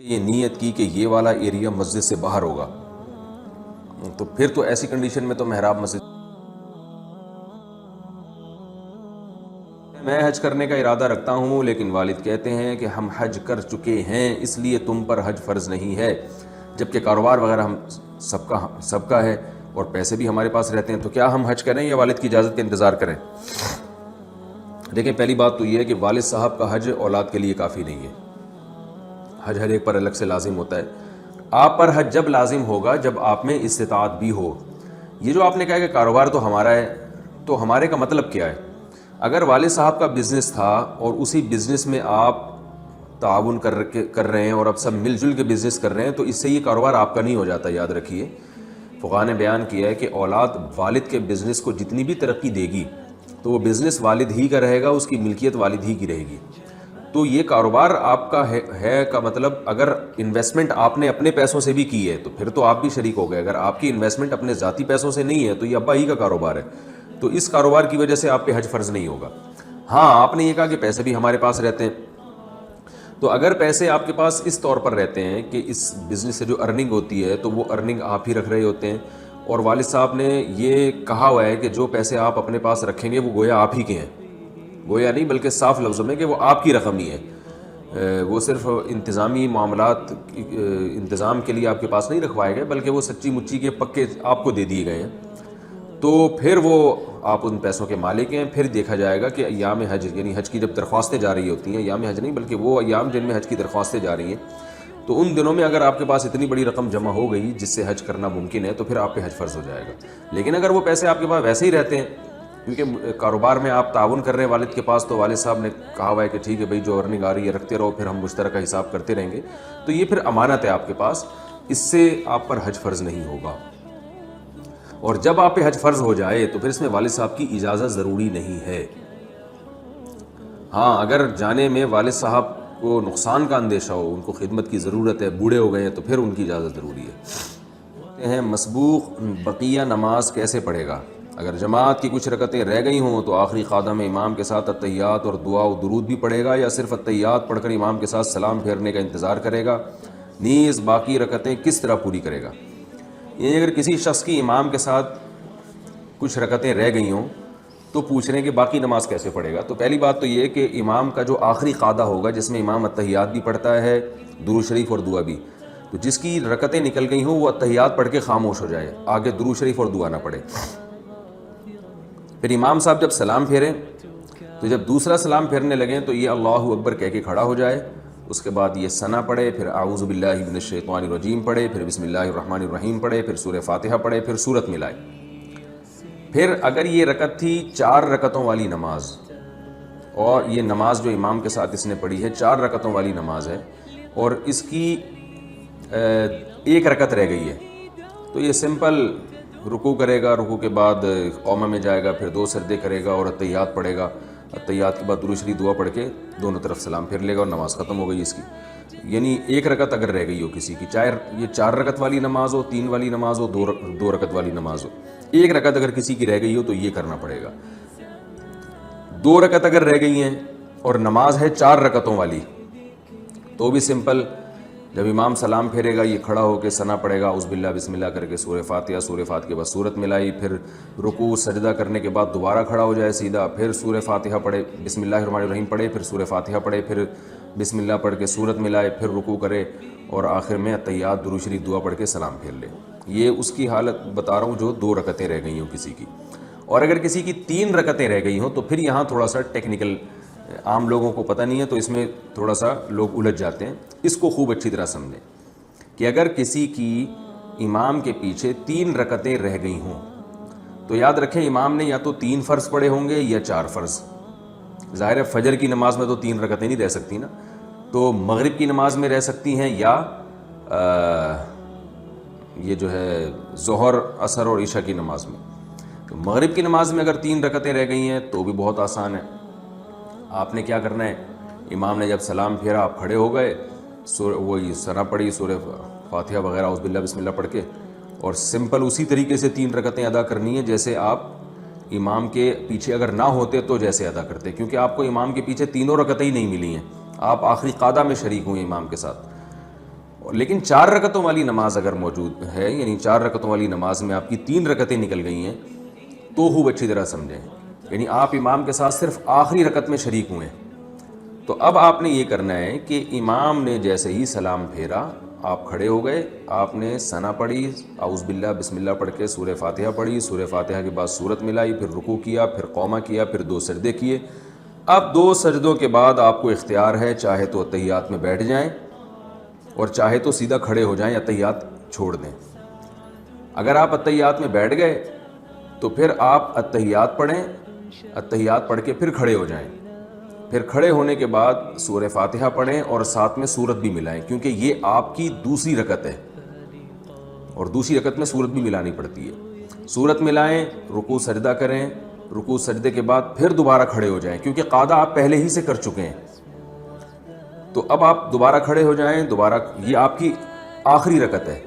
یہ نیت کی کہ یہ والا ایریا مسجد سے باہر ہوگا، تو پھر تو ایسی کنڈیشن میں تو محراب مسجد. میں حج کرنے کا ارادہ رکھتا ہوں لیکن والد کہتے ہیں کہ ہم حج کر چکے ہیں اس لیے تم پر حج فرض نہیں ہے، جبکہ کاروبار وغیرہ ہم سب کا ہے اور پیسے بھی ہمارے پاس رہتے ہیں، تو کیا ہم حج کریں یا والد کی اجازت کا انتظار کریں؟ دیکھیں، پہلی بات تو یہ ہے کہ والد صاحب کا حج اولاد کے لیے کافی نہیں ہے. حج ہر ایک پر الگ سے لازم ہوتا ہے. آپ پر حج جب لازم ہوگا جب آپ میں استطاعت بھی ہو. یہ جو آپ نے کہا کہ کاروبار تو ہمارا ہے، تو ہمارے کا مطلب کیا ہے؟ اگر والد صاحب کا بزنس تھا اور اسی بزنس میں آپ تعاون کر رہے ہیں اور اب سب مل جل کے بزنس کر رہے ہیں، تو اس سے یہ کاروبار آپ کا نہیں ہو جاتا. یاد رکھیے، فقہاء نے بیان کیا ہے کہ اولاد والد کے بزنس کو جتنی بھی ترقی دے گی تو وہ بزنس والد ہی کا رہے گا، اس کی ملکیت والد ہی کی رہے گی. تو یہ کاروبار آپ کا ہے کا مطلب اگر انویسٹمنٹ آپ نے اپنے پیسوں سے بھی کی ہے تو پھر تو آپ بھی شریک ہو گئے. اگر آپ کی انویسٹمنٹ اپنے ذاتی پیسوں سے نہیں ہے تو یہ ابا ہی کا کاروبار ہے، تو اس کاروبار کی وجہ سے آپ پہ حج فرض نہیں ہوگا. ہاں، آپ نے یہ کہا کہ پیسے بھی ہمارے پاس رہتے ہیں، تو اگر پیسے آپ کے پاس اس طور پر رہتے ہیں کہ اس بزنس سے جو ارننگ ہوتی ہے تو وہ ارننگ آپ ہی رکھ رہے ہوتے ہیں، اور والد صاحب نے یہ کہا ہوا ہے کہ جو پیسے آپ اپنے پاس رکھیں گے وہ گویا آپ ہی کے ہیں، گویا نہیں بلکہ صاف لفظوں میں کہ وہ آپ کی رقم ہی ہے. وہ صرف انتظامی معاملات انتظام کے لیے آپ کے پاس نہیں رکھوائے گئے بلکہ وہ سچی مچی کے پکے آپ کو دے دیے گئے ہیں. تو پھر وہ آپ ان پیسوں کے مالک ہیں. پھر دیکھا جائے گا کہ ایام حج، یعنی حج کی جب درخواستیں جا رہی ہوتی ہیں، ایام حج نہیں بلکہ وہ ایام جن میں حج کی درخواستیں جا رہی ہیں، تو ان دنوں میں اگر آپ کے پاس اتنی بڑی رقم جمع ہو گئی جس سے حج کرنا ممکن ہے تو پھر آپ پہ حج فرض ہو جائے گا. لیکن اگر وہ پیسے آپ کے پاس ویسے ہی رہتے ہیں کیونکہ کاروبار میں آپ تعاون کر رہے ہیں والد کے پاس، تو والد صاحب نے کہا ہوا ہے کہ ٹھیک ہے بھائی، جو ارننگ آ رہی ہے رکھتے رہو، پھر ہم مشترکہ حساب کرتے رہیں گے، تو یہ پھر امانت ہے آپ کے پاس، اس سے آپ پر حج فرض نہیں ہوگا. اور جب آپ پہ حج فرض ہو جائے تو پھر اس میں والد صاحب کی اجازت ضروری نہیں ہے. ہاں، اگر جانے میں والد صاحب کو نقصان کا اندیشہ ہو، ان کو خدمت کی ضرورت ہے، بوڑھے ہو گئے ہیں، تو پھر ان کی اجازت ضروری ہے. مسبوق بقیہ نماز کیسے پڑھے گا؟ اگر جماعت کی کچھ رکعتیں رہ گئی ہوں تو آخری قعدہ میں امام کے ساتھ اتحیات اور دعا و درود بھی پڑھے گا، یا صرف اتحیات پڑھ کر امام کے ساتھ سلام پھیرنے کا انتظار کرے گا؟ نیز باقی رکعتیں کس طرح پوری کرے گا؟ یعنی اگر کسی شخص کی امام کے ساتھ کچھ رکعتیں رہ گئی ہوں تو پوچھ رہے ہیں کہ باقی نماز کیسے پڑھے گا. تو پہلی بات تو یہ کہ امام کا جو آخری قعدہ ہوگا جس میں امام اتحیات بھی پڑھتا ہے، درود شریف اور دعا بھی، تو جس کی رکعتیں نکل گئی ہوں وہ اتحیات پڑھ کے خاموش ہو جائے، آگے درود شریف اور دعا نہ پڑھے. پھر امام صاحب جب سلام پھیریں تو جب دوسرا سلام پھیرنے لگیں تو یہ اللہ اکبر کہہ کے کھڑا ہو جائے، اس کے بعد یہ ثنا پڑھے، پھر اعوذ باللہ من الشیطان الرجیم پڑھے، پھر بسم اللہ الرحمن الرحیم پڑھے، پھر سورہ فاتحہ پڑھے، پھر سورت ملائے. پھر اگر یہ رکعت تھی 4 رکعتوں والی نماز، اور یہ نماز جو امام کے ساتھ اس نے پڑھی ہے 4 رکعتوں والی نماز ہے، اور اس کی 1 رکعت رہ گئی ہے، تو یہ سمپل رکوع کرے گا، رکوع کے بعد قومہ میں جائے گا، پھر 2 سجدے کرے گا اور اتحیات پڑھے گا. اتحیات کے بعد درود شریف دعا پڑھ کے دونوں طرف سلام پھیر لے گا اور نماز ختم ہو گئی اس کی. یعنی 1 رکعت اگر رہ گئی ہو کسی کی، چاہے یہ 4 رکعت والی نماز ہو، 3 والی نماز ہو، 2 رکعت والی نماز ہو، 1 رکعت اگر کسی کی رہ گئی ہو تو یہ کرنا پڑے گا. 2 رکعت اگر رہ گئی ہیں اور نماز ہے 4 رکعتوں والی تو بھی سمپل، جب امام سلام پھیرے گا یہ کھڑا ہو کے ثنا پڑھے گا، اعوذ باللہ بسم اللہ کر کے سورہ فاتحہ کے بعد سورت ملائی، پھر رکوع سجدہ کرنے کے بعد دوبارہ کھڑا ہو جائے سیدھا، پھر سورہ فاتحہ پڑھے، بسم اللہ الرحمن الرحیم پڑھے، پھر سورہ فاتحہ پڑھے، پھر بسم اللہ پڑھ کے سورت ملائے، پھر رکوع کرے اور آخر میں اتحیات درود شریف دعا پڑھ کے سلام پھیر لے. یہ اس کی حالت بتا رہا ہوں جو 2 رکعتیں رہ گئی ہوں کسی کی. اور اگر کسی کی 3 رکعتیں رہ گئی ہوں تو پھر یہاں تھوڑا سا ٹیکنیکل، عام لوگوں کو پتہ نہیں ہے تو اس میں تھوڑا سا لوگ الجھ جاتے ہیں. اس کو خوب اچھی طرح سمجھیں کہ اگر کسی کی امام کے پیچھے 3 رکعتیں رہ گئی ہوں تو یاد رکھیں امام نے یا تو 3 فرض پڑھے ہوں گے یا 4 فرض. ظاہر ہے فجر کی نماز میں تو 3 رکعتیں نہیں رہ سکتی نا، تو مغرب کی نماز میں رہ سکتی ہیں، یا یہ جو ہے ظہر عصر اور عشاء کی نماز میں. تو مغرب کی نماز میں اگر 3 رکعتیں رہ گئی ہیں تو بھی بہت آسان ہے. آپ نے کیا کرنا ہے، امام نے جب سلام پھیرا آپ کھڑے ہو گئے، وہی ثنا پڑھی، سورہ فاتحہ وغیرہ اعوذ باللہ بسم اللہ پڑھ کے، اور سمپل اسی طریقے سے 3 رکعتیں ادا کرنی ہے جیسے آپ امام کے پیچھے اگر نہ ہوتے تو جیسے ادا کرتے، کیونکہ آپ کو امام کے پیچھے 3 رکعتیں ہی نہیں ملی ہیں، آپ آخری قعدہ میں شریک ہوئے امام کے ساتھ. لیکن 4 رکعتوں والی نماز اگر موجود ہے، یعنی 4 رکعتوں والی نماز میں آپ کی 3 رکعتیں نکل گئی ہیں تو خوب اچھی طرح سمجھیں، یعنی آپ امام کے ساتھ صرف آخری رکعت میں شریک ہوئے ہیں، تو اب آپ نے یہ کرنا ہے کہ امام نے جیسے ہی سلام پھیرا آپ کھڑے ہو گئے، آپ نے ثنا پڑھی، اعوذ باللہ بسم اللہ پڑھ کے سورہ فاتحہ پڑھی، سورہ فاتحہ کے بعد سورت ملائی، پھر رکوع کیا، پھر قومہ کیا، پھر 2 سجدے کیے۔ اب 2 سجدوں کے بعد آپ کو اختیار ہے، چاہے تو اتحیات میں بیٹھ جائیں اور چاہے تو سیدھا کھڑے ہو جائیں، اتحیات چھوڑ دیں۔ اگر آپ اتحیات میں بیٹھ گئے تو پھر آپ اتحیات پڑھیں، اتحیات پڑھ کے پھر کھڑے ہو جائیں، پھر کھڑے ہونے کے بعد سورہ فاتحہ پڑھیں اور ساتھ میں سورت بھی ملائیں، کیونکہ یہ آپ کی دوسری رکعت ہے اور دوسری رکعت میں سورت بھی ملانی پڑتی ہے۔ سورت ملائیں، رکوع سجدہ کریں، رکوع سجدے کے بعد پھر دوبارہ کھڑے ہو جائیں، کیونکہ قاعدہ آپ پہلے ہی سے کر چکے ہیں، تو اب آپ دوبارہ کھڑے ہو جائیں، دوبارہ یہ آپ کی آخری رکعت ہے،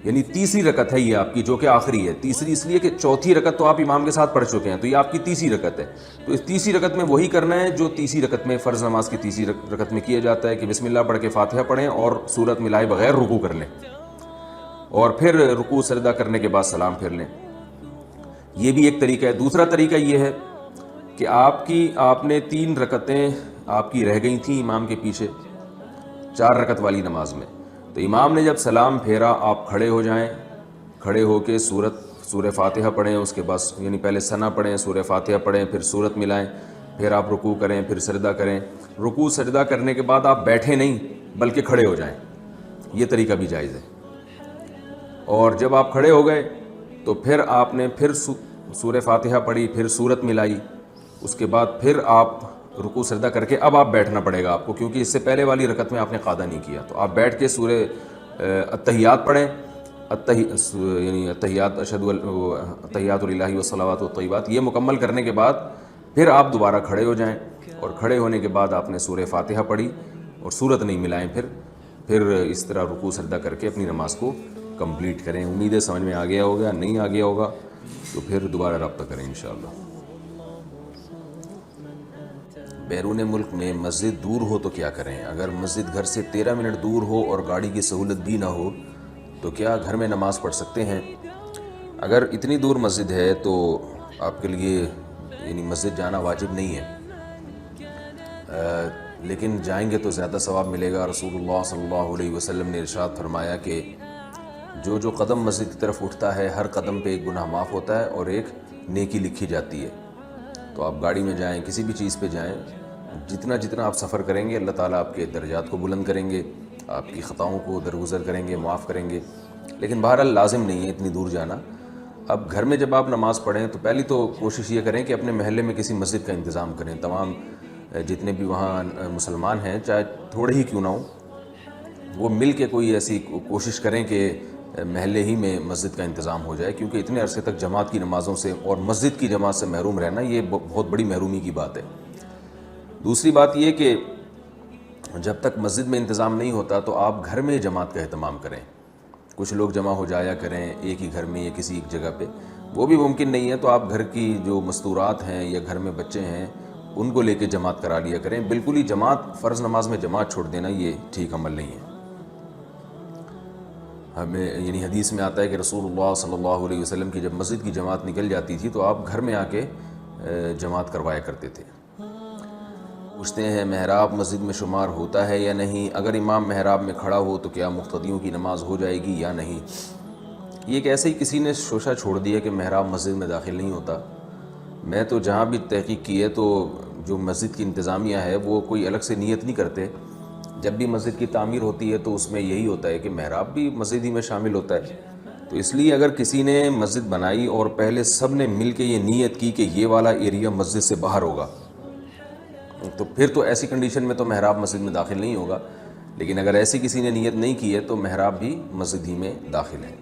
یعنی تیسری رکعت ہے یہ آپ کی، جو کہ آخری ہے۔ تیسری اس لیے کہ چوتھی رکعت تو آپ امام کے ساتھ پڑھ چکے ہیں، تو یہ آپ کی تیسری رکعت ہے، تو اس تیسری رکعت میں وہی کرنا ہے جو تیسری رکعت میں فرض نماز کی تیسری رکعت میں کیا جاتا ہے کہ بسم اللہ پڑھ کے فاتحہ پڑھیں اور سورت ملائے بغیر رکوع کر لیں، اور پھر رکوع سجدہ کرنے کے بعد سلام پھیر لیں۔ یہ بھی ایک طریقہ ہے۔ دوسرا طریقہ یہ ہے کہ آپ نے 3 رکعتیں آپ کی رہ گئی تھیں امام کے پیچھے 4 رکعت والی نماز میں، تو امام نے جب سلام پھیرا آپ کھڑے ہو جائیں، کھڑے ہو کے سورہ فاتحہ پڑھیں، اس کے بعد یعنی پہلے ثنا پڑھیں، سورہ فاتحہ پڑھیں، پھر سورت ملائیں، پھر آپ رکوع کریں، پھر سجدہ کریں۔ رکوع سجدہ کرنے کے بعد آپ بیٹھے نہیں بلکہ کھڑے ہو جائیں، یہ طریقہ بھی جائز ہے۔ اور جب آپ کھڑے ہو گئے تو پھر آپ نے پھر سورہ فاتحہ پڑھی، پھر سورت ملائی، اس کے بعد پھر آپ رکوع سجدہ کر کے اب آپ بیٹھنا پڑے گا آپ کو، کیونکہ اس سے پہلے والی رکعت میں آپ نے قاعدہ نہیں کیا، تو آپ بیٹھ کے سورہ اتحیات پڑھیں، یعنی اتحیات اتحیات للہ والصلوات والطیبات، یہ مکمل کرنے کے بعد پھر آپ دوبارہ کھڑے ہو جائیں، اور کھڑے ہونے کے بعد آپ نے سورہ فاتحہ پڑھی اور سورت نہیں ملائیں، پھر اس طرح رکوع سجدہ کر کے اپنی نماز کو کمپلیٹ کریں۔ امید ہے سمجھ میں آ گیا ہوگا، نہیں آ گیا ہوگا تو پھر دوبارہ رابطہ کریں انشاءاللہ۔ بیرون ملک میں مسجد دور ہو تو کیا کریں؟ اگر مسجد گھر سے 13 منٹ دور ہو اور گاڑی کی سہولت بھی نہ ہو تو کیا گھر میں نماز پڑھ سکتے ہیں؟ اگر اتنی دور مسجد ہے تو آپ کے لیے یعنی مسجد جانا واجب نہیں ہے، لیکن جائیں گے تو زیادہ ثواب ملے گا۔ رسول اللہ صلی اللہ علیہ وسلم نے ارشاد فرمایا کہ جو قدم مسجد کی طرف اٹھتا ہے ہر قدم پہ ایک گناہ معاف ہوتا ہے اور ایک نیکی لکھی جاتی ہے۔ تو آپ گاڑی میں جائیں، کسی بھی چیز پہ جائیں، جتنا آپ سفر کریں گے اللہ تعالیٰ آپ کے درجات کو بلند کریں گے، آپ کی خطاؤں کو درگزر کریں گے، معاف کریں گے، لیکن بہرحال لازم نہیں ہے اتنی دور جانا۔ اب گھر میں جب آپ نماز پڑھیں تو پہلی تو کوشش یہ کریں کہ اپنے محلے میں کسی مسجد کا انتظام کریں، تمام جتنے بھی وہاں مسلمان ہیں چاہے تھوڑے ہی کیوں نہ ہوں، وہ مل کے کوئی ایسی کوشش کریں کہ محلے ہی میں مسجد کا انتظام ہو جائے، کیونکہ اتنے عرصے تک جماعت کی نمازوں سے اور مسجد کی جماعت سے محروم رہنا یہ بہت بڑی محرومی کی بات ہے۔ دوسری بات یہ کہ جب تک مسجد میں انتظام نہیں ہوتا تو آپ گھر میں جماعت کا اہتمام کریں، کچھ لوگ جمع ہو جایا کریں ایک ہی گھر میں یا کسی ایک جگہ پہ، وہ بھی ممکن نہیں ہے تو آپ گھر کی جو مستورات ہیں یا گھر میں بچے ہیں ان کو لے کے جماعت کرا لیا کریں۔ بالکل ہی فرض نماز میں جماعت چھوڑ دینا یہ ٹھیک عمل نہیں ہے۔ ہمیں یعنی حدیث میں آتا ہے کہ رسول اللہ صلی اللہ علیہ وسلم کی جب مسجد کی جماعت نکل جاتی تھی تو آپ گھر میں آ کے جماعت کروایا کرتے تھے۔ پوچھتے ہیں محراب مسجد میں شمار ہوتا ہے یا نہیں؟ اگر امام محراب میں کھڑا ہو تو کیا مقتدیوں کی نماز ہو جائے گی یا نہیں؟ یہ ایک ایسے ہی کسی نے شوشہ چھوڑ دیا کہ محراب مسجد میں داخل نہیں ہوتا۔ میں تو جہاں بھی تحقیق کی ہے تو جو مسجد کی انتظامیہ ہے وہ کوئی الگ سے نیت نہیں کرتے، جب بھی مسجد کی تعمیر ہوتی ہے تو اس میں یہی ہوتا ہے کہ محراب بھی مسجد ہی میں شامل ہوتا ہے، تو اس لیے اگر کسی نے مسجد بنائی اور پہلے سب نے مل کے یہ نیت کی کہ یہ والا ایریا مسجد سے باہر ہوگا تو پھر تو ایسی کنڈیشن میں تو محراب مسجد میں داخل نہیں ہوگا، لیکن اگر ایسی کسی نے نیت نہیں کی ہے تو محراب بھی مسجد ہی میں داخل ہے۔